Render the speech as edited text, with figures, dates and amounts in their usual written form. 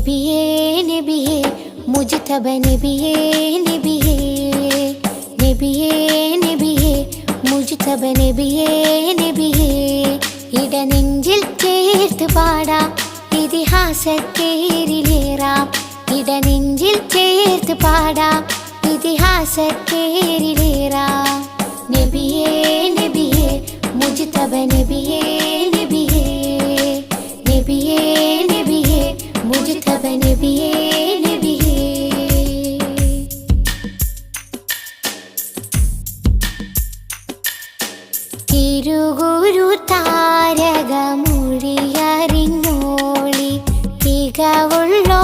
നബിയേ നബിയേ മുജ്തബ നബിയേ നബിയേ നബിയേ നബിയേ മുജ്തബ നബിയേ നബിയേ ഇടനെഞ്ചിൽ ചേർത്ത് പാടാം ഇതിഹാസത്തേരിലേറാം ഇടനെഞ്ചിൽ ചേർത്ത് പാടാം ഇതിഹാസത്തേരിലേറാം നബിയേ നബിയേ മുജ്തബ നബിയേ നബിയേ നബിയേ നബിയേ മുജ്തബ നബിയേ നബിയേ തിരുഗുരു താരകമൊഴിയറിഞ്ഞോളി തികവുള്ളൊരാദരവ്